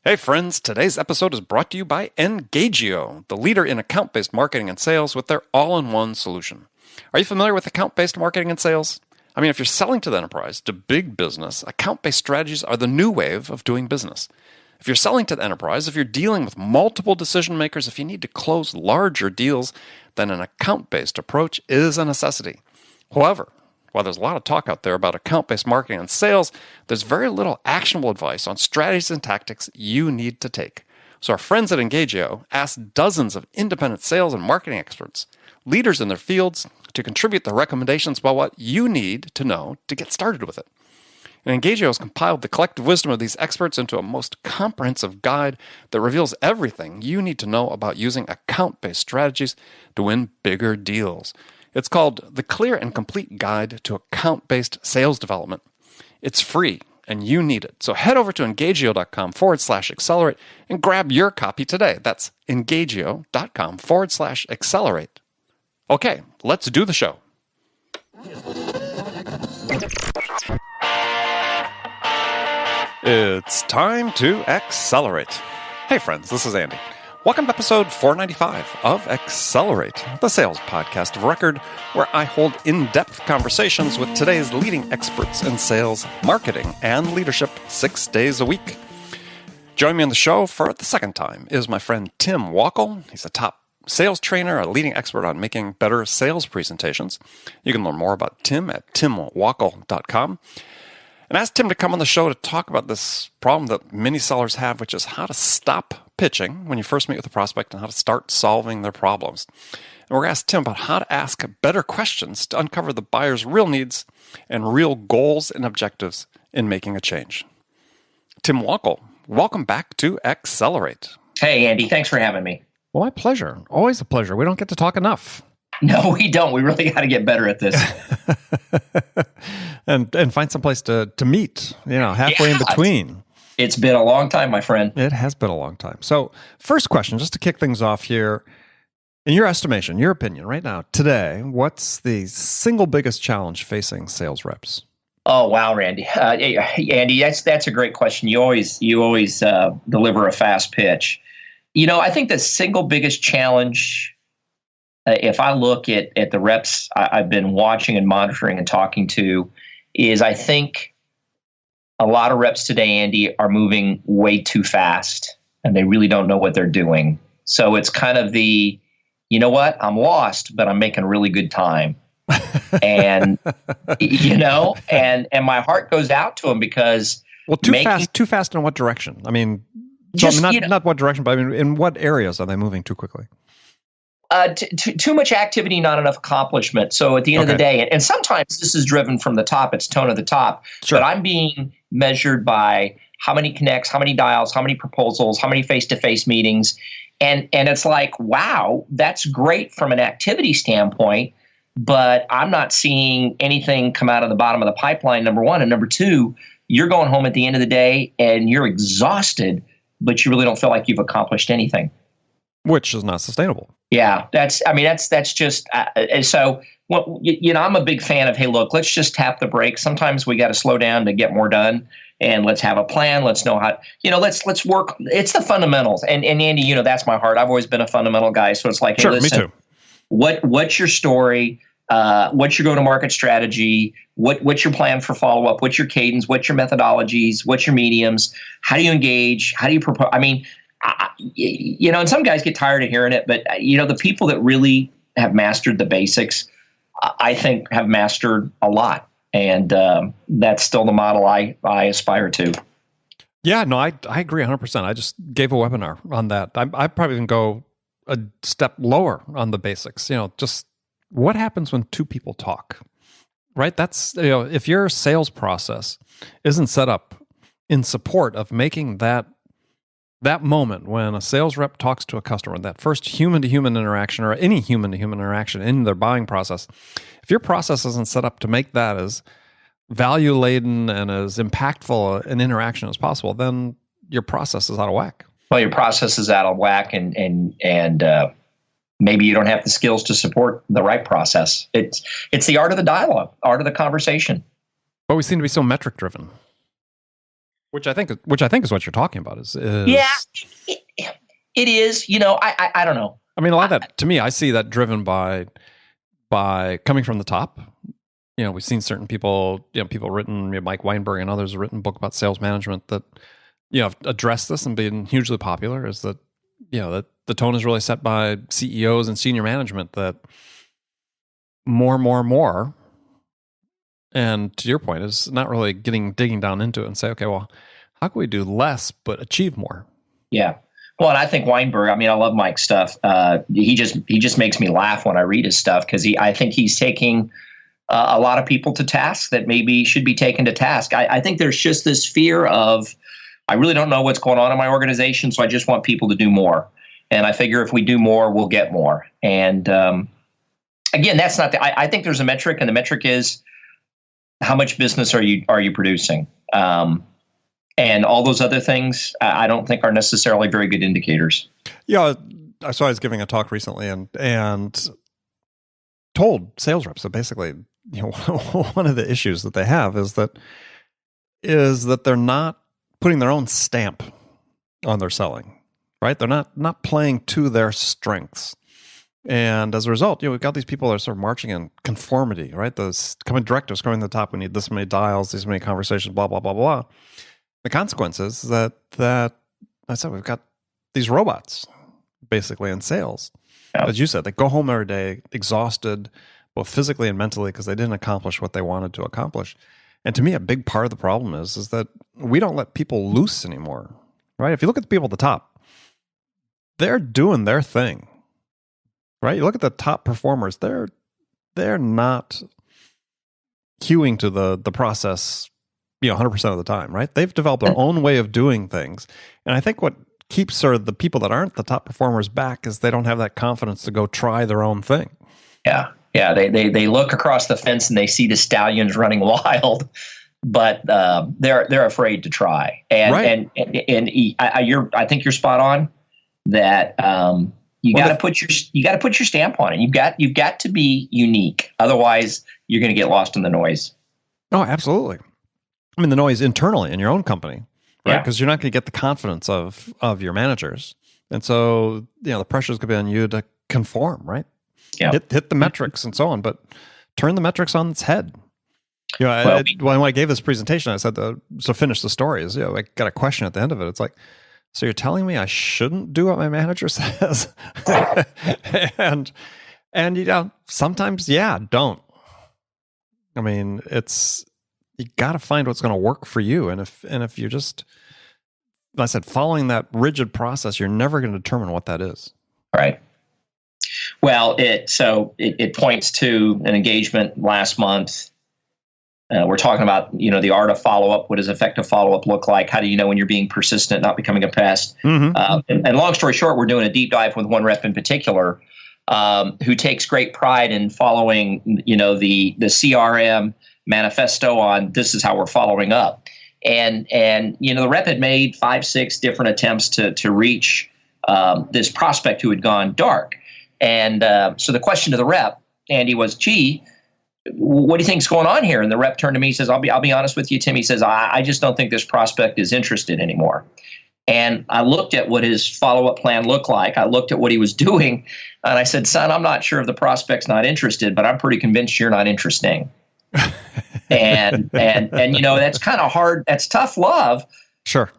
Hey friends, today's episode is brought to you by Engagio, the leader in account-based marketing and sales with their all-in-one solution. Are you familiar with account-based marketing and sales? I mean, if you're selling to the enterprise, to big business, account-based strategies are the new wave of doing business. If you're selling to the enterprise, if you're dealing with multiple decision makers, if you need to close larger deals, then an account-based approach is a necessity. However, while there's a lot of talk out there about account-based marketing and sales, there's very little actionable advice on strategies and tactics you need to take. So our friends at Engagio asked dozens of independent sales and marketing experts, leaders in their fields, to contribute their recommendations about what you need to know to get started with it. And Engagio has compiled the collective wisdom of these experts into a most comprehensive guide that reveals everything you need to know about using account-based strategies to win bigger deals. It's called The Clear and Complete Guide to Account-Based Sales Development. It's free, and you need it. So head over to engagio.com/accelerate and grab your copy today. That's engagio.com/accelerate. Okay, let's do the show. It's time to accelerate. Hey friends, this is Andy. Welcome to episode 495 of Accelerate, the sales podcast of record, where I hold in-depth conversations with today's leading experts in sales, marketing, and leadership 6 days a week. Joining me on the show for the second time is my friend Tim Wackel. He's a top sales trainer, a leading expert on making better sales presentations. You can learn more about Tim at timwackel.com. And I asked Tim to come on the show to talk about this problem that many sellers have, which is how to stop pitching when you first meet with a prospect and how to start solving their problems. And we're going to ask Tim about how to ask better questions to uncover the buyer's real needs and real goals and objectives in making a change. Tim Wackel, welcome back to Accelerate. Hey, Andy, thanks for having me. Well, my pleasure. Always a pleasure. We don't get to talk enough. No, we don't. We really got to get better at this. and find some place to meet, halfway in between. It's been a long time, my friend. It has been a long time. So first question, just to kick things off here, in your estimation, your opinion right now, today, what's the single biggest challenge facing sales reps? Oh, wow, Randy. Andy, that's a great question. You always deliver a fast pitch. I think the single biggest challenge, if I look at the reps I've been watching and monitoring and talking to, is I think a lot of reps today, Andy, are moving way too fast and they really don't know what they're doing. So it's kind of you know what, I'm lost, but I'm making really good time. And, and my heart goes out to them because. Well, too fast in what direction? I mean, not what direction, but I mean, in what areas are they moving too quickly? Too much activity, not enough accomplishment. So at the end of the day, and sometimes this is driven from the top, it's tone of the top, sure. But I'm being measured by how many connects, how many dials, how many proposals, how many face-to-face meetings. And it's like, wow, that's great from an activity standpoint, but I'm not seeing anything come out of the bottom of the pipeline, number one. And number two, you're going home at the end of the day and you're exhausted, but you really don't feel like you've accomplished anything. Which is not sustainable. Yeah, that's just, so, I'm a big fan of, hey, look, let's just tap the brakes. Sometimes we got to slow down to get more done, and let's have a plan. Let's know how, let's work. It's the fundamentals. And Andy, that's my heart. I've always been a fundamental guy. So it's like, hey, sure, listen, me too. What's your story? What's your go-to-market strategy? What's your plan for follow-up? What's your cadence? What's your methodologies? What's your mediums? How do you engage? How do you propose? I mean, and some guys get tired of hearing it, but the people that really have mastered the basics, I think, have mastered a lot, and that's still the model I aspire to. Yeah, no, I agree 100%. I just gave a webinar on that. I probably even go a step lower on the basics. Just what happens when two people talk, right? That's if your sales process isn't set up in support of making that moment when a sales rep talks to a customer, that first human-to-human interaction or any human-to-human interaction in their buying process, if your process isn't set up to make that as value-laden and as impactful an interaction as possible, then your process is out of whack. Well, your process is out of whack, and maybe you don't have the skills to support the right process. It's the art of the dialogue, art of the conversation. But we seem to be so metric-driven. Which I think is what you're talking about. Yeah, it, it is. I don't know. I mean, a lot of that, to me, I see that driven by coming from the top. We've seen certain people, people written, Mike Weinberg and others have written a book about sales management that, have addressed this and been hugely popular. Is that, that the tone is really set by CEOs and senior management that more. And to your point, is not really digging down into it and say, okay, well, how can we do less but achieve more? Yeah. Well, and I think Weinberg, I love Mike's stuff. He just makes me laugh when I read his stuff because I think he's taking a lot of people to task that maybe should be taken to task. I think there's just this fear of, I really don't know what's going on in my organization, so I just want people to do more. And I figure if we do more, we'll get more. And again, that's not I think there's a metric, and the metric is how much business are you producing? And all those other things, I don't think are necessarily very good indicators. Yeah, I was giving a talk recently and told sales reps that basically, one of the issues that they have is that they're not putting their own stamp on their selling, right? They're not playing to their strengths. And as a result, we've got these people that are sort of marching in conformity, right? Those directives coming to the top. We need this many dials, these many conversations, blah, blah, blah, blah. The consequence is that I said, we've got these robots basically in sales. Yeah. As you said, they go home every day exhausted, both physically and mentally, because they didn't accomplish what they wanted to accomplish. And to me, a big part of the problem is that we don't let people loose anymore, right? If you look at the people at the top, they're doing their thing, right? You look at the top performers, they're not queuing to the process 100% of the time, right? They've developed their own way of doing things. And I think what keeps sort of the people that aren't the top performers back is they don't have that confidence to go try their own thing. Yeah. Yeah. They look across the fence and they see the stallions running wild, but they're afraid to try. And, right. I think you're spot on that, you got to put your stamp on it. You've got to be unique. Otherwise you're going to get lost in the noise. Oh, absolutely. I mean, the noise internally in your own company, right? Because you're not going to get the confidence of your managers. And so, the pressure is going to be on you to conform, right? Yeah. Hit the metrics and so on, but turn the metrics on its head. When I gave this presentation, I said, so finish the story is, I got a question at the end of it. It's like, so you're telling me I shouldn't do what my manager says? and sometimes, don't. I mean, you got to find what's going to work for you. And if you're just, like I said, following that rigid process, you're never going to determine what that is. Right. Well, it points to an engagement last month. We're talking about, the art of follow-up. What does effective follow-up look like? How do you know when you're being persistent, not becoming a pest? Mm-hmm. And long story short, we're doing a deep dive with one rep in particular who takes great pride in following, the CRM manifesto on this is how we're following up. And the rep had made 5-6 different attempts to reach this prospect who had gone dark. And so the question to the rep, Andy, was, gee, what do you think's going on here? And the rep turned to me and says, I'll be honest with you, Tim. He says, I just don't think this prospect is interested anymore. And I looked at what his follow-up plan looked like. I looked at what he was doing, and I said, son, I'm not sure if the prospect's not interested, but I'm pretty convinced you're not interesting. and that's kind of hard. That's tough love. Sure.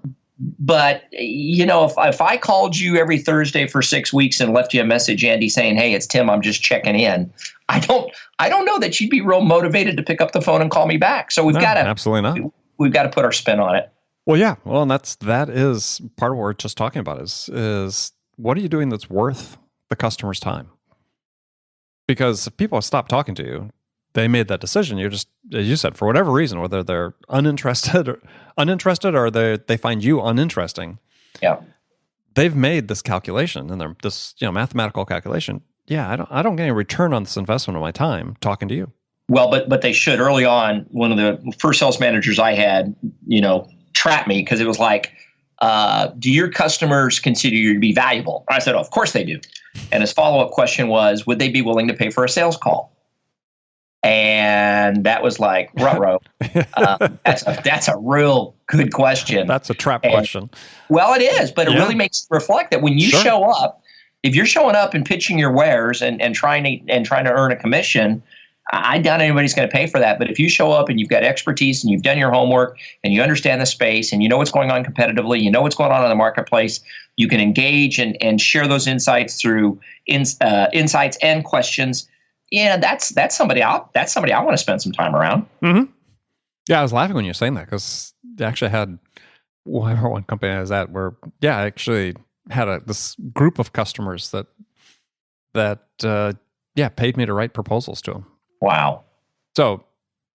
But, if I called you every Thursday for 6 weeks and left you a message, Andy, saying, hey, it's Tim, I'm just checking in, I don't know that you'd be real motivated to pick up the phone and call me back. So we've got to absolutely not. We've got to put our spin on it. Well, yeah. Well, and that is part of what we're just talking about is what are you doing that's worth the customer's time? Because if people stop talking to you, they made that decision. You're just, as you said, for whatever reason, whether they're uninterested or they find you uninteresting. Yeah. They've made this calculation and this mathematical calculation. Yeah, I don't get any return on this investment of my time talking to you. Well, but they should. Early on, one of the first sales managers I had, trapped me because it was like, do your customers consider you to be valuable? I said, oh, of course they do. And his follow-up question was, would they be willing to pay for a sales call? And that was like, ruh-roh. That's a real Good question. That's a trap question. Well, it is, but it really makes reflect that when you show up, if you're showing up and pitching your wares and trying to earn a commission, I doubt anybody's going to pay for that. But if you show up and you've got expertise and you've done your homework and you understand the space and you know what's going on competitively, you know what's going on in the marketplace, you can engage and share those insights through insights and questions. Yeah, that's somebody I want to spend some time around. Mm-hmm. Yeah, I was laughing when you were saying that because they actually had one company I was at where I actually had this group of customers that paid me to write proposals to them. Wow. So,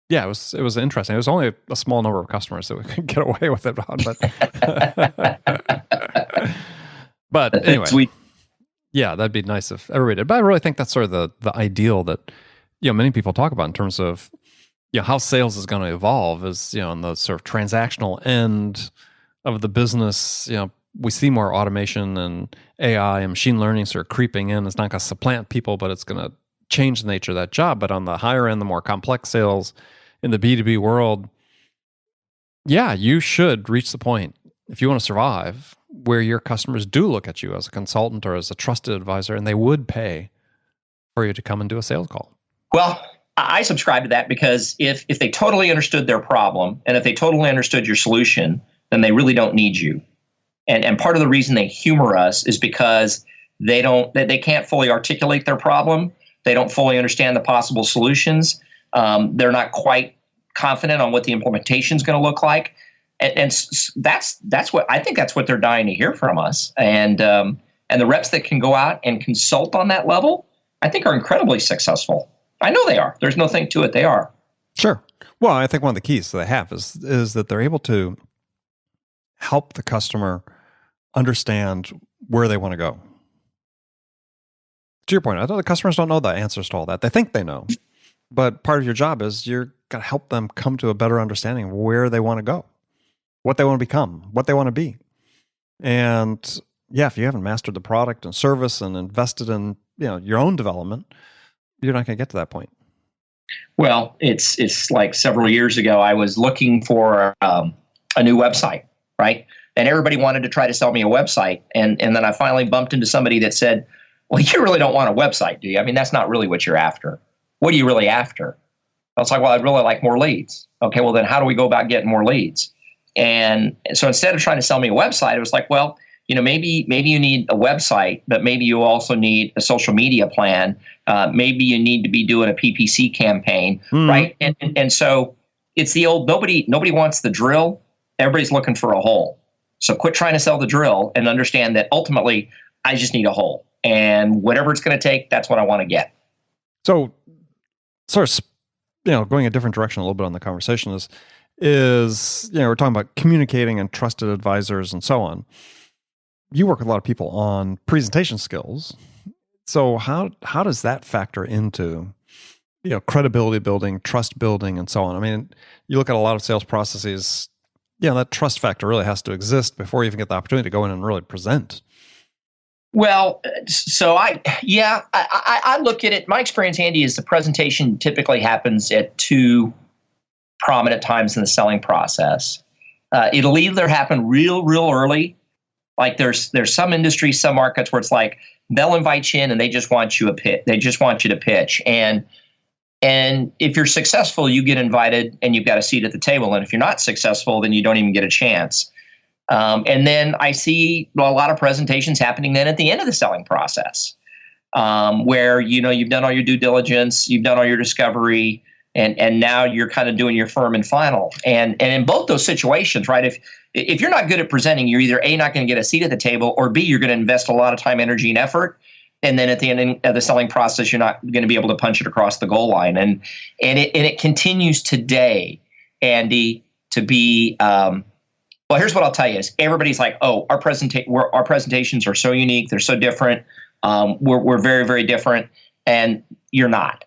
it was interesting. It was only a small number of customers that we could get away with it on, but anyway, Sweet. Yeah, that'd be nice if everybody did. But I really think that's sort of the ideal that many people talk about in terms of how sales is going to evolve is on the sort of transactional end of the business. We see more automation and AI and machine learning sort of creeping in. It's not going to supplant people, but it's going to change the nature of that job. But on the higher end, the more complex sales in the B2B world, you should reach the point, if you want to survive, where your customers do look at you as a consultant or as a trusted advisor, and they would pay for you to come and do a sales call. Well, I subscribe to that because if they totally understood their problem and if they totally understood your solution, then they really don't need you. And part of the reason they humor us is because they can't fully articulate their problem. They don't fully understand the possible solutions. They're not quite confident on what the implementation is going to look like. And that's what I think that's what they're dying to hear from us. And the reps that can go out and consult on that level, I think are incredibly successful. I know they are. There's no thing to it. They are. Sure. Well, I think one of the keys that they have is that they're able to help the customer understand where they want to go. To your point, I know the customers don't know the answers to all that. They think they know. But part of your job is you're going to help them come to a better understanding of where they want to go, what they want to become, what they want to be. And if you haven't mastered the product and service and invested in your own development, you're not going to get to that point. Well, it's like several years ago, I was looking for a new website, right? And everybody wanted to try to sell me a website. And then I finally bumped into somebody that said, well, you really don't want a website, do you? I mean, that's not really what you're after. What are you really after? I was like, well, I'd really like more leads. Okay, well, then how do we go about getting more leads? And so instead of trying to sell me a website, it was like, well, maybe you need a website, but maybe you also need a social media plan. Maybe you need to be doing a PPC campaign, right? And so it's the old nobody wants the drill. Everybody's looking for a hole. So quit trying to sell the drill and understand that ultimately I just need a hole, and whatever it's going to take, that's what I want to get. So, sort of, going a different direction a little bit on the conversation is we're talking about communicating and trusted advisors and so on. You work with a lot of people on presentation skills. So how does that factor into credibility building, trust building, and so on? I mean, you look at a lot of sales processes, that trust factor really has to exist before you even get the opportunity to go in and really present. Well, so I look at it. My experience, Andy, is the presentation typically happens at two prominent times in the selling process. It'll either happen real early. Like there's some industries, some markets where it's like they'll invite you in and they just want you to pitch. And if you're successful, you get invited and you've got a seat at the table. And if you're not successful, then you don't even get a chance. And then I see a lot of presentations happening then at the end of the selling process, where you've done all your due diligence, you've done all your discovery, and now you're kind of doing your firm and final. And in both those situations, right, if you're not good at presenting, you're either A, not going to get a seat at the table, or B, you're going to invest a lot of time, energy, and effort. And then at the end of the selling process, you're not going to be able to punch it across the goal line. And it continues today, Andy, to be well, here's what I'll tell you is everybody's like, oh, our presentations are so unique. They're so different. We're very, very different. And you're not.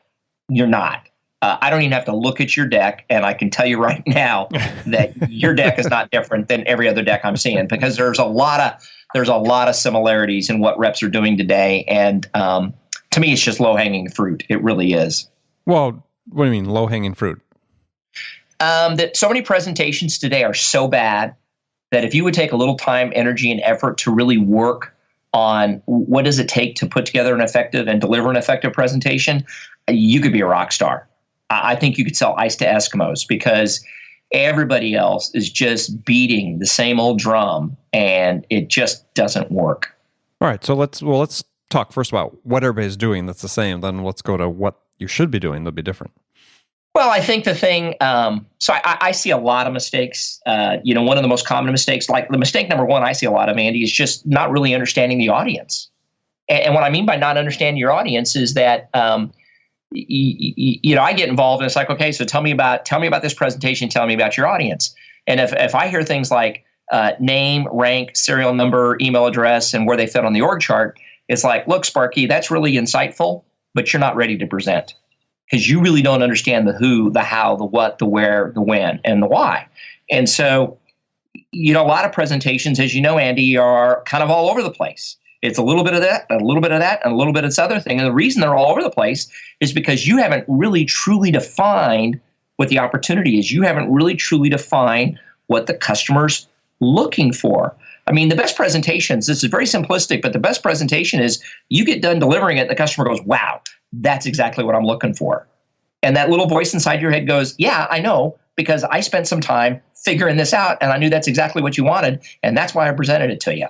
You're not. I don't even have to look at your deck, and I can tell you right now that your deck is not different than every other deck I'm seeing, because there's a lot of similarities in what reps are doing today. And to me, it's just low-hanging fruit. It really is. Well, what do you mean low-hanging fruit? That so many presentations today are so bad that if you would take a little time, energy, and effort to really work on what does it take to put together an effective and deliver an effective presentation, you could be a rock star. I think you could sell ice to Eskimos because everybody else is just beating the same old drum and it just doesn't work. All right. So let's talk first about what everybody's doing that's the same. Then let's go to what you should be doing that'll be different. Well, I think the thing, so I see a lot of mistakes. One of the most common mistakes, like the mistake number one I see a lot of, Andy, is just not really understanding the audience. And what I mean by not understanding your audience is that, I get involved and it's like, okay, so tell me about this presentation, tell me about your audience. And if I hear things like name, rank, serial number, email address, and where they fit on the org chart, it's like, look, Sparky, that's really insightful, but you're not ready to present. Because you really don't understand the who, the how, the what, the where, the when, and the why. And so, a lot of presentations, as you know, Andy, are kind of all over the place. It's a little bit of that, a little bit of that, and a little bit of this other thing. And the reason they're all over the place is because you haven't really truly defined what the opportunity is. You haven't really truly defined what the customer's looking for. I mean, the best presentations, this is very simplistic, but the best presentation is you get done delivering it, and the customer goes, wow, that's exactly what I'm looking for. And that little voice inside your head goes, yeah, I know, because I spent some time figuring this out, and I knew that's exactly what you wanted, and that's why I presented it to you.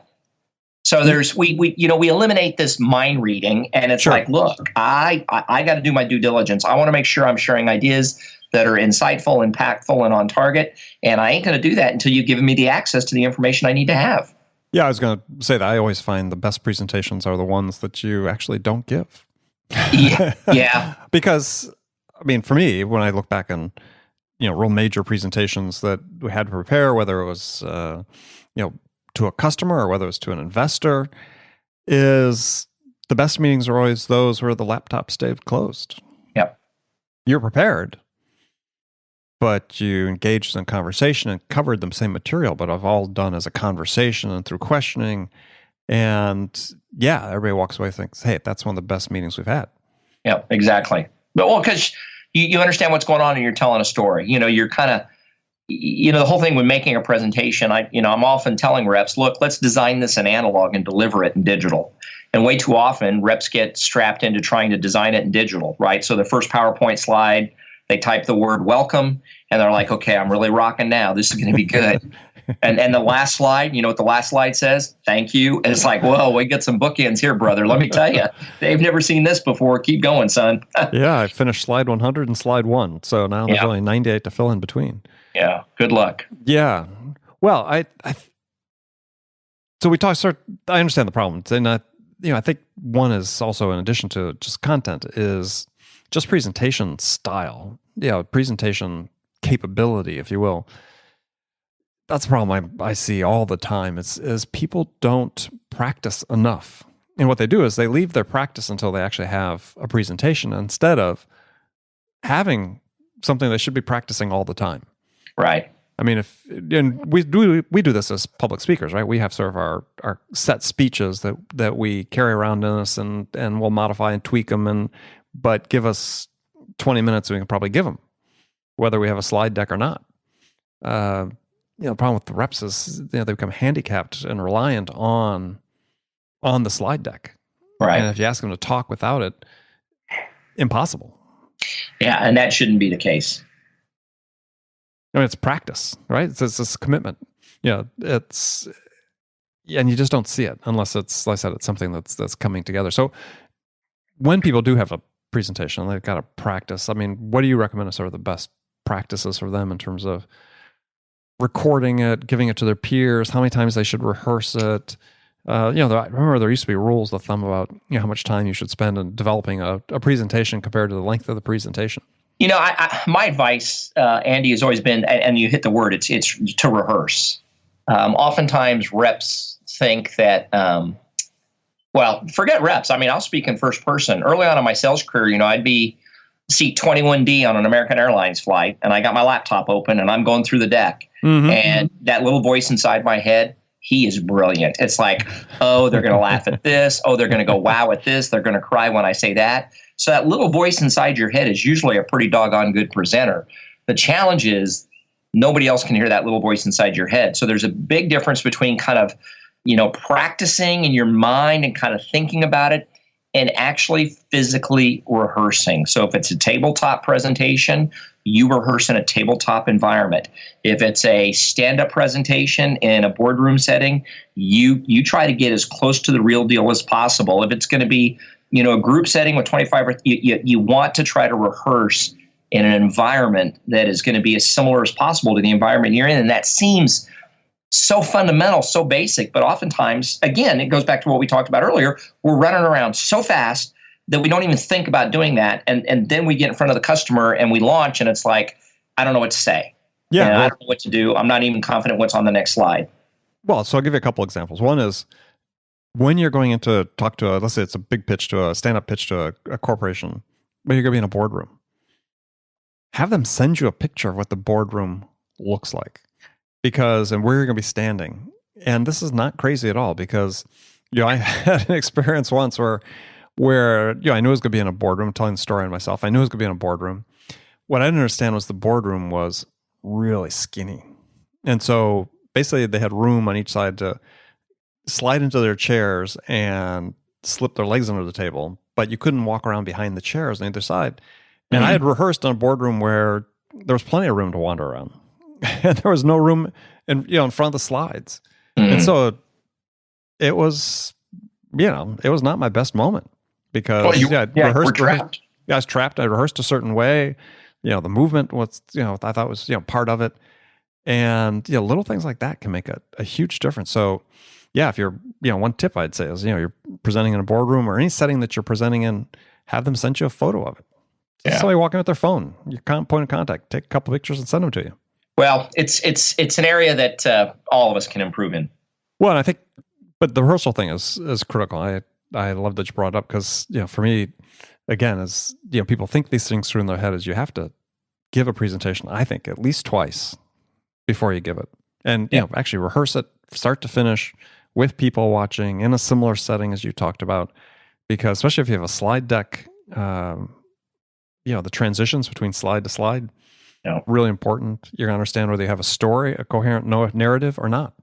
So we eliminate this mind reading, and it's like, look, I got to do my due diligence. I want to make sure I'm sharing ideas that are insightful, impactful, and on target. And I ain't going to do that until you've given me the access to the information I need to have. Yeah, I was going to say that I always find the best presentations are the ones that you actually don't give. Yeah. Because, I mean, for me, when I look back on, real major presentations that we had to prepare, whether it was, to a customer or whether it was to an investor, is the best meetings are always those where the laptop stayed closed. Yep. You're prepared, but you engaged in conversation and covered the same material, but I've all done as a conversation and through questioning. And yeah, everybody walks away and thinks, hey, that's one of the best meetings we've had. Yeah, exactly. But because you understand what's going on and you're telling a story. You're kind of, the whole thing when making a presentation, I'm often telling reps, look, let's design this in analog and deliver it in digital. And way too often, reps get strapped into trying to design it in digital, right? So the first PowerPoint slide, they type the word welcome, and they're like, okay, I'm really rocking now. This is going to be good. And the last slide, you know what the last slide says? Thank you. And it's like, whoa, we get some bookends here, brother. Let me tell you, they've never seen this before. Keep going, son. Yeah, I finished slide 100 and slide 1. So now there's only 98 to fill in between. Yeah, good luck. Yeah. Well, so we talked, I understand the problem. And I think one is also, in addition to just content, is just presentation style, presentation capability, if you will. That's a problem I see all the time. Is people don't practice enough. And what they do is they leave their practice until they actually have a presentation instead of having something they should be practicing all the time. Right. I mean, and we do this as public speakers, right? We have sort of our set speeches that we carry around in us and we'll modify and tweak them, but give us 20 minutes and we can probably give them, whether we have a slide deck or not. The problem with the reps is they become handicapped and reliant on the slide deck. Right. And if you ask them to talk without it, impossible. Yeah, and that shouldn't be the case. I mean, it's practice, right? It's this commitment. And you just don't see it unless it's, like I said, it's something that's coming together. So when people do have a presentation, they've got to practice. I mean, what do you recommend as sort of the best practices for them in terms of recording it, giving it to their peers, how many times they should rehearse it? I remember there used to be rules of thumb about how much time you should spend in developing a presentation compared to the length of the presentation. My advice, Andy, has always been, and you hit the word, it's to rehearse. Oftentimes reps think that, forget reps. I mean, I'll speak in first person. Early on in my sales career, I'd be seat 21D on an American Airlines flight, and I got my laptop open, and I'm going through the deck. Mm-hmm. And that little voice inside my head, he is brilliant. It's like, oh, they're going to laugh at this. Oh, they're going to go wow at this. They're going to cry when I say that. So that little voice inside your head is usually a pretty doggone good presenter. The challenge is nobody else can hear that little voice inside your head. So there's a big difference between kind of, practicing in your mind and kind of thinking about it and actually physically rehearsing. So if it's a tabletop presentation, you rehearse in a tabletop environment. If it's a stand-up presentation in a boardroom setting, you try to get as close to the real deal as possible. If it's going to be, a group setting with 25, you want to try to rehearse in an environment that is going to be as similar as possible to the environment you're in. And that seems so fundamental, so basic, but oftentimes, again, it goes back to what we talked about earlier. We're running around so fast that we don't even think about doing that. And then we get in front of the customer and we launch and it's like, I don't know what to say. Yeah. I don't know what to do. I'm not even confident what's on the next slide. Well, so I'll give you a couple examples. One is when you're going in to talk to let's say it's a big pitch to a stand-up pitch to a corporation, but you're going to be in a boardroom. Have them send you a picture of what the boardroom looks like. And where you're going to be standing. And this is not crazy at all because, I had an experience once where I knew I was going to be in a boardroom, telling the story on myself. I knew I was going to be in a boardroom. What I didn't understand was the boardroom was really skinny. And so basically they had room on each side to slide into their chairs and slip their legs under the table, but you couldn't walk around behind the chairs on either side. And I had rehearsed in a boardroom where there was plenty of room to wander around. And there was no room in front of the slides. And so it was, it was not my best moment because I was trapped. I rehearsed a certain way. The movement was, I thought was, part of it. And, little things like that can make a huge difference. So if you're, one tip I'd say is, you're presenting in a boardroom or any setting that you're presenting in, have them send you a photo of it. Somebody walking with their phone, your point of contact, take a couple pictures and send them to you. Well, it's an area that all of us can improve in. Well, and I think, but the rehearsal thing is critical. I love that you brought it up because for me, again, as people think these things through in their head, is you have to give a presentation. I think at least twice before you give it, and actually rehearse it start to finish with people watching in a similar setting as you talked about, because especially if you have a slide deck, the transitions between slide to slide. Really important. You're going to understand whether you have a story, a coherent narrative or not.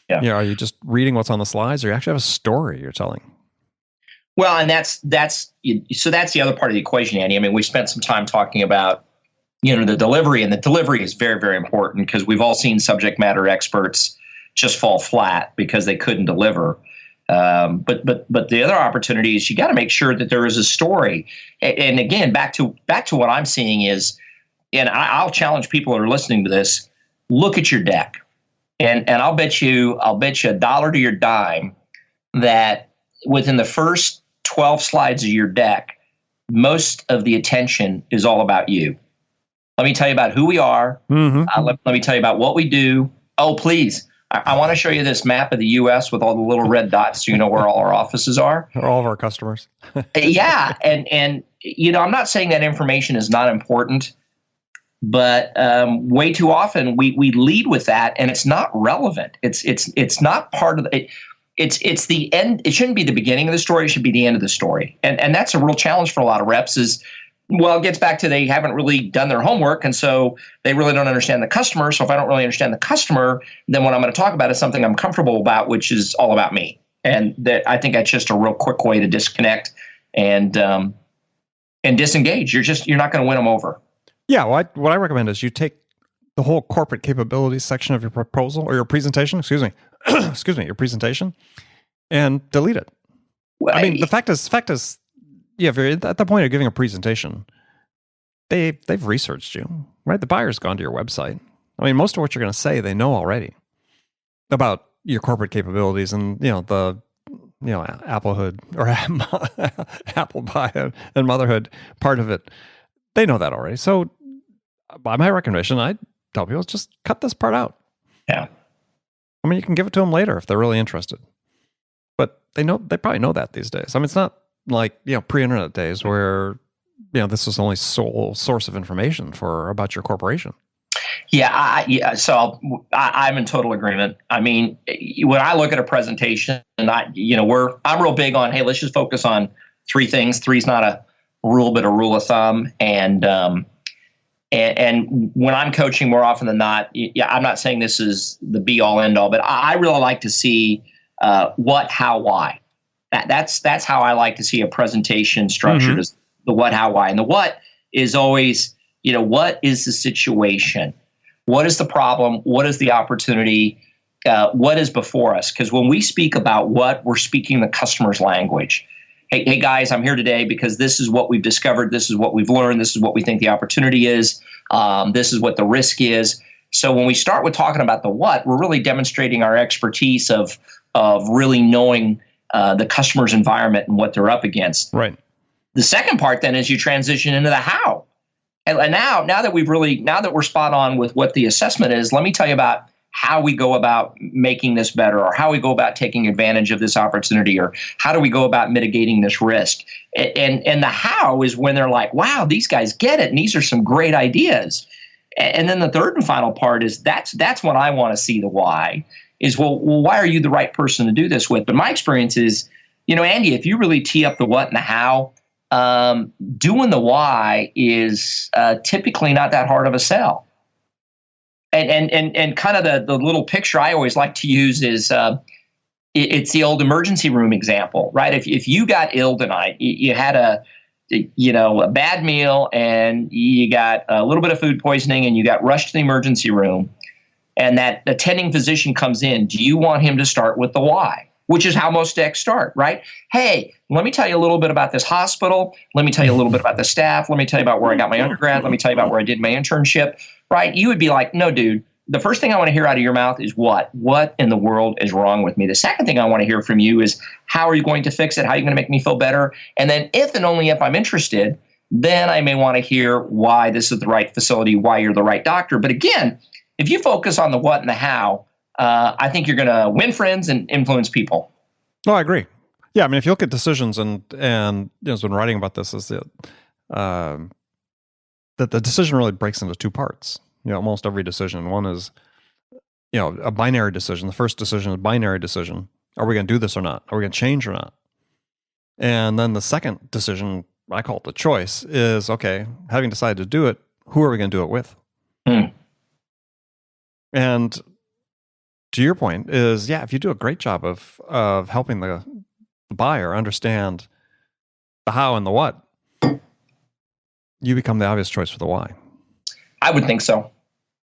Are you just reading what's on the slides or you actually have a story you're telling? Well, and that's the other part of the equation, Andy. I mean, we spent some time talking about, the delivery, and the delivery is very, very important because we've all seen subject matter experts just fall flat because they couldn't deliver. But the other opportunity is you got to make sure that there is a story. And again, back to what I'm seeing is, and I'll challenge people that are listening to this, look at your deck. And I'll bet you a dollar to your dime that within the first 12 slides of your deck, most of the attention is all about you. Let me tell you about who we are. Let me tell you about what we do. Oh, please. I want to show you this map of the U.S. with all the little red dots so you know where all our offices are. All of our customers. Yeah. And I'm not saying that information is not important. But way too often we lead with that, and it's not relevant. It's not part of it. It's the end. It shouldn't be the beginning of the story. It should be the end of the story. And that's a real challenge for a lot of reps. It gets back to they haven't really done their homework, and so they really don't understand the customer. So if I don't really understand the customer, then what I'm going to talk about is something I'm comfortable about, which is all about me. And that I think that's just a real quick way to disconnect and disengage. You're not going to win them over. Yeah, what I recommend is you take the whole corporate capabilities section of your proposal or your presentation, your presentation, and delete it. Well, I mean, the fact is, if you're at the point of giving a presentation, they've researched you, right? The buyer's gone to your website. I mean, most of what you're going to say, they know already about your corporate capabilities and, the Applehood or apple pie and motherhood part of it. They know that already. So by my recommendation, I'd tell people, just cut this part out. Yeah. I mean, you can give it to them later if they're really interested. But they probably know that these days. I mean, it's not like, pre-internet days where, this is the only sole source of information about your corporation. Yeah. So I'm in total agreement. I mean, when I look at a presentation and I'm real big on, hey, let's just focus on three things. Three's not a rule, but a rule of thumb. And And when I'm coaching, more often than not, yeah, I'm not saying this is the be all end all, but I really like to see what, how, why. That's how I like to see a presentation structured, as the what, how, why. And the what is always, what is the situation? What is the problem? What is the opportunity? What is before us? Because when we speak about what, we're speaking the customer's language. Hey guys, I'm here today because this is what we've discovered. This is what we've learned. This is what we think the opportunity is. This is what the risk is. So when we start with talking about the what, we're really demonstrating our expertise of really knowing the customer's environment and what they're up against. Right. The second part then is you transition into the how. And now that we're spot on with what the assessment is, let me tell you about how we go about making this better, or how we go about taking advantage of this opportunity, or how do we go about mitigating this risk. And the how is when they're like, wow, these guys get it, and these are some great ideas. And then the third and final part is that's when I want to see the why, is, well, why are you the right person to do this with? But my experience is, Andy, if you really tee up the what and the how, doing the why is typically not that hard of a sell. And kind of the little picture I always like to use is it's the old emergency room example, right? If you got ill tonight, you had a bad meal, and you got a little bit of food poisoning, and you got rushed to the emergency room, and that attending physician comes in, do you want him to start with the why? Which is how most decks start, right? Hey, let me tell you a little bit about this hospital. Let me tell you a little bit about the staff. Let me tell you about where I got my undergrad. Let me tell you about where I did my internship, right? You would be like, no, dude, the first thing I want to hear out of your mouth is what? What in the world is wrong with me? The second thing I want to hear from you is, how are you going to fix it? How are you going to make me feel better? And then if and only if I'm interested, then I may want to hear why this is the right facility, why you're the right doctor. But again, if you focus on the what and the how, I think you're going to win friends and influence people. No, I agree. Yeah, I mean, if you look at decisions, and has been writing about this, is that the decision really breaks into two parts. Almost every decision. One is, a binary decision. The first decision is a binary decision. Are we going to do this or not? Are we going to change or not? And then the second decision, I call it the choice, is, okay, having decided to do it, who are we going to do it with? And to your point is, if you do a great job of helping the buyer understand the how and the what, you become the obvious choice for the why. I would think so.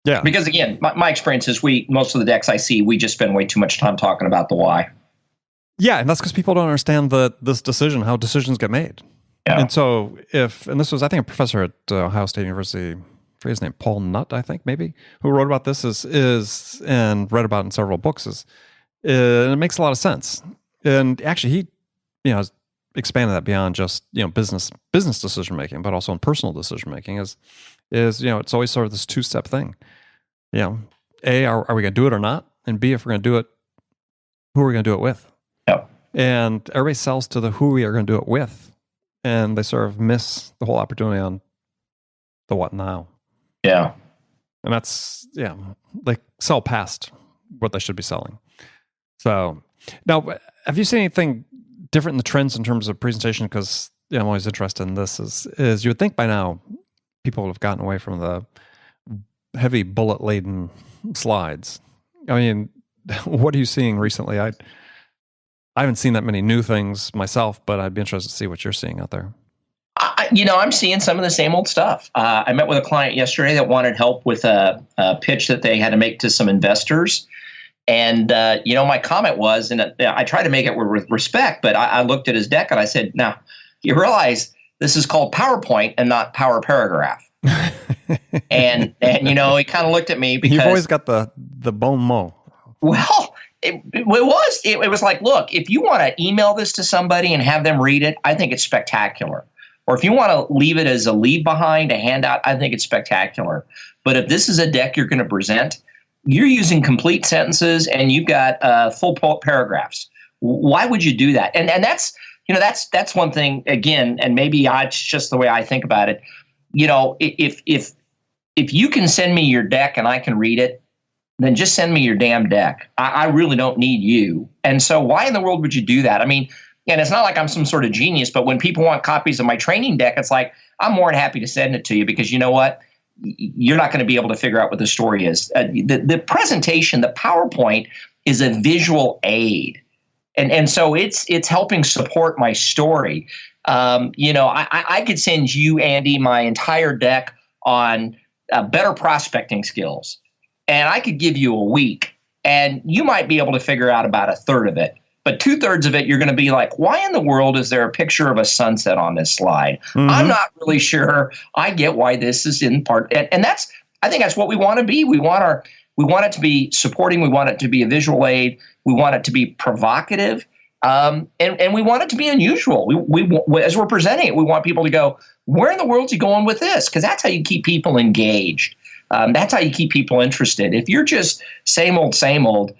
Yeah. Because again, my experience is most of the decks I see, we just spend way too much time talking about the why. Yeah, and that's because people don't understand this decision, how decisions get made. Yeah. And so and this was, I think, a professor at Ohio State University, I forget his name, Paul Nutt, I think, maybe, who wrote about this is and read about it in several books, and it makes a lot of sense. And actually he, has expanded that beyond just, business decision making, but also in personal decision making is, it's always sort of this two-step thing. A, are we going to do it or not? And B, if we're going to do it, who are we going to do it with? Yep. And everybody sells to the who we are going to do it with, and they sort of miss the whole opportunity on the what and the how. Yeah. And that's, they sell past what they should be selling. So now, have you seen anything different in the trends in terms of presentation? Because I'm always interested in this, is you would think by now people have gotten away from the heavy bullet-laden slides. I mean, what are you seeing recently? I haven't seen that many new things myself, but I'd be interested to see what you're seeing out there. I'm seeing some of the same old stuff. I met with a client yesterday that wanted help with a pitch that they had to make to some investors. And, my comment was, and I tried to make it with respect, but I looked at his deck and I said, now, you realize this is called PowerPoint and not Power Paragraph. and he kind of looked at me because— You've always got the bon mot. Well, it was like, look, if you want to email this to somebody and have them read it, I think it's spectacular. Or if you want to leave it as a leave behind, a handout, I think it's spectacular. But if this is a deck you're going to present, you're using complete sentences and you've got full paragraphs. Why would you do that? And that's one thing, again, and maybe it's just the way I think about it. If you can send me your deck and I can read it, then just send me your damn deck. I really don't need you. And so why in the world would you do that? I mean, and it's not like I'm some sort of genius, but when people want copies of my training deck, it's like, I'm more than happy to send it to you because you know what? you're not going to be able to figure out what the story is. The presentation, the PowerPoint, is a visual aid, and so it's helping support my story. I could send you, Andy, my entire deck on better prospecting skills, and I could give you a week, and you might be able to figure out about a third of it. But 2/3 of it, you're going to be like, why in the world is there a picture of a sunset on this slide? Mm-hmm. I'm not really sure. I get why this is in part. And I think that's what we want to be. We want it to be supporting. We want it to be a visual aid. We want it to be provocative. And we want it to be unusual. We as we're presenting it, we want people to go, where in the world is he going with this? Because that's how you keep people engaged. That's how you keep people interested. If you're just same old,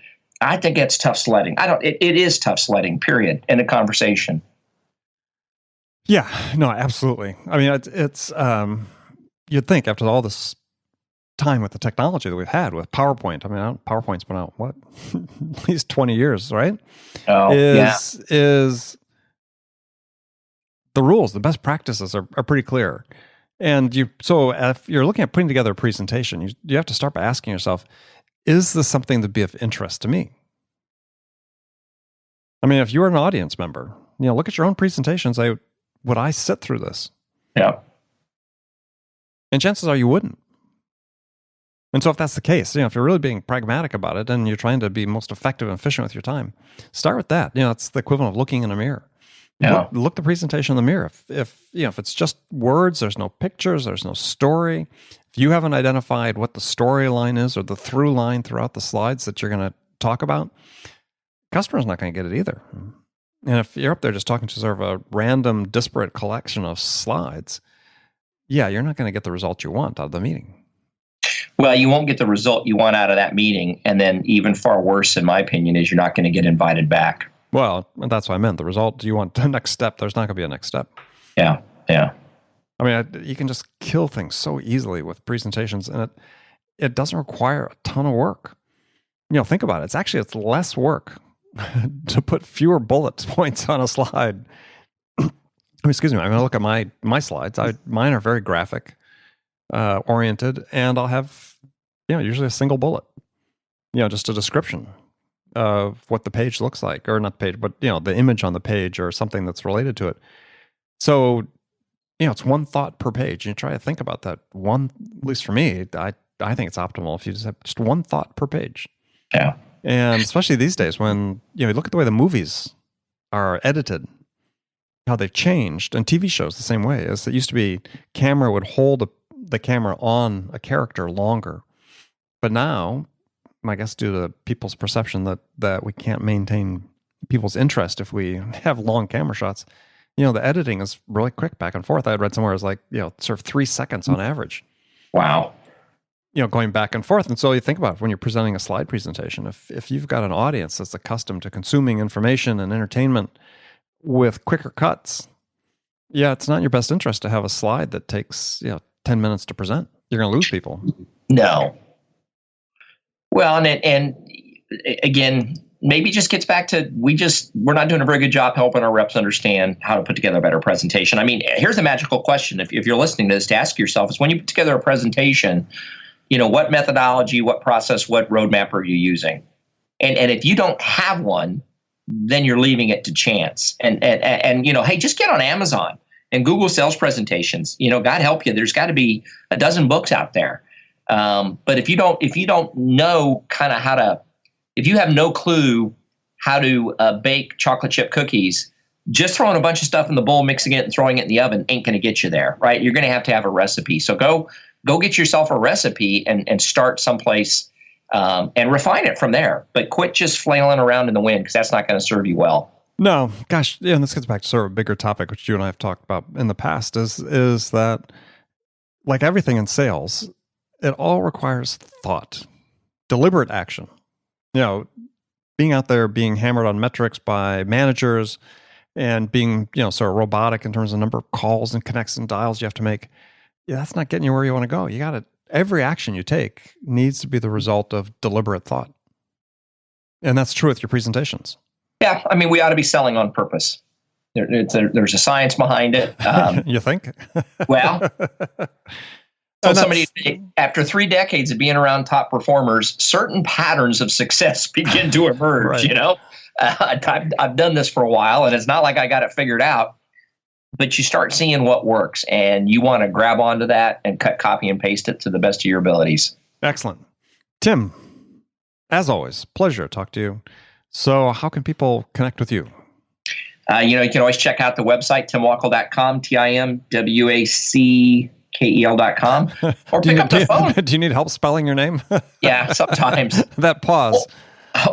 I think it's tough sledding. It is tough sledding, period, in a conversation. Yeah, no, absolutely. I mean, it's you'd think after all this time with the technology that we've had with PowerPoint, I mean, PowerPoint's been out, what, at least 20 years, right? Oh, is the rules, the best practices are pretty clear. And so if you're looking at putting together a presentation, you have to start by asking yourself, is this something that'd be of interest to me? I mean, if you're an audience member, look at your own presentation and say, would I sit through this? Yeah. And chances are you wouldn't. And so if that's the case, if you're really being pragmatic about it and you're trying to be most effective and efficient with your time, start with that. It's the equivalent of looking in a mirror. Yeah. Look the presentation in the mirror. If it's just words, there's no pictures, there's no story. If you haven't identified what the storyline is or the through line throughout the slides that you're going to talk about, customer's not going to get it either. And if you're up there just talking to sort of a random, disparate collection of slides, you're not going to get the result you want out of the meeting. Well, you won't get the result you want out of that meeting. And then even far worse, in my opinion, is you're not going to get invited back. Well, that's what I meant. The result you want, the next step, there's not going to be a next step. Yeah. I mean, you can just kill things so easily with presentations, and it doesn't require a ton of work. Think about it. It's less work to put fewer bullet points on a slide. Excuse me. I'm going to look at my slides. Mine are very graphic oriented, and I'll have usually a single bullet. Just a description of what the page looks like, or not the page, but the image on the page or something that's related to it. So it's one thought per page. You try to think about that one. At least for me, I think it's optimal if you just have just one thought per page. Yeah. And especially these days when you look at the way the movies are edited, how they've changed, and TV shows the same way. As it used to be, camera would hold the camera on a character longer, but now, I guess due to people's perception that we can't maintain people's interest if we have long camera shots, the editing is really quick back and forth. I had read somewhere it's like, sort of 3 seconds on average. Wow. Going back and forth. And so you think about it when you're presenting a slide presentation, if you've got an audience that's accustomed to consuming information and entertainment with quicker cuts, it's not in your best interest to have a slide that takes, 10 minutes to present. You're going to lose people. No. Well, and again, maybe it just gets back to we're not doing a very good job helping our reps understand how to put together a better presentation. I mean, here's a magical question. If you're listening to this, to ask yourself is, when you put together a presentation, what methodology, what process, what roadmap are you using? And if you don't have one, then you're leaving it to chance. And hey, just get on Amazon and Google sales presentations. God help you. There's got to be a dozen books out there. But if you don't know kind of if you have no clue how to bake chocolate chip cookies, just throwing a bunch of stuff in the bowl, mixing it and throwing it in the oven ain't going to get you there, right? You're going to have a recipe. So go get yourself a recipe and start someplace and refine it from there. But quit just flailing around in the wind, because that's not going to serve you well. No, gosh, and this gets back to sort of a bigger topic, which you and I have talked about in the past, is that, like everything in sales, it all requires thought, deliberate action. Being out there, being hammered on metrics by managers, and being, sort of robotic in terms of number of calls and connects and dials you have to make. That's not getting you where you want to go. Every action you take needs to be the result of deliberate thought. And that's true with your presentations. Yeah, I mean, we ought to be selling on purpose. There's a science behind it. You think? Well, told somebody after 3 decades of being around top performers, certain patterns of success begin to emerge. Right. You know, I've done this for a while, and it's not like I got it figured out. But you start seeing what works, and you want to grab onto that and copy and paste it to the best of your abilities. Excellent. Tim, as always, pleasure to talk to you. So how can people connect with you? You can always check out the website, timwackel.com, TIMWACKEL.com, or pick up the phone. Do you need help spelling your name? Yeah, sometimes. That pause.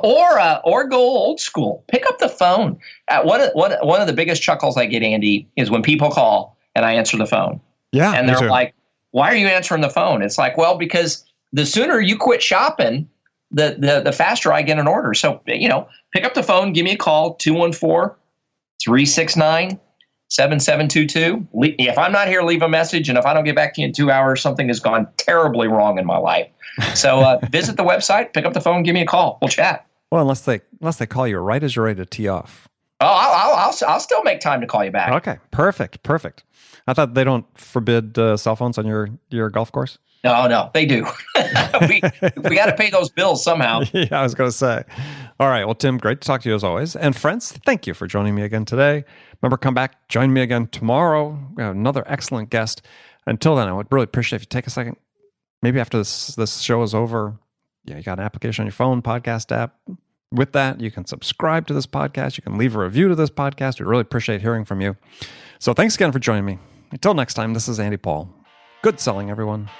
Or go old school. Pick up the phone. One of the biggest chuckles I get, Andy, is when people call and I answer the phone. Yeah, and they're like, "Why are you answering the phone?" It's like, well, because the sooner you quit shopping, the faster I get an order. So pick up the phone, give me a call, 214-369-7722. If I'm not here, leave a message, and if I don't get back to you in 2 hours, something has gone terribly wrong in my life. So visit the website, pick up the phone, give me a call. We'll chat. Well, unless they call you right as you're ready to tee off. Oh, I'll still make time to call you back. Okay, perfect. I thought they don't forbid cell phones on your golf course. No, they do. we got to pay those bills somehow. Yeah, I was going to say. All right. Well, Tim, great to talk to you as always. And friends, thank you for joining me again today. Remember, come back, join me again tomorrow. We have another excellent guest. Until then, I would really appreciate if you take a second, maybe after this show is over, you got an application on your phone, podcast app. With that, you can subscribe to this podcast. You can leave a review to this podcast. We'd really appreciate hearing from you. So thanks again for joining me. Until next time, this is Andy Paul. Good selling, everyone.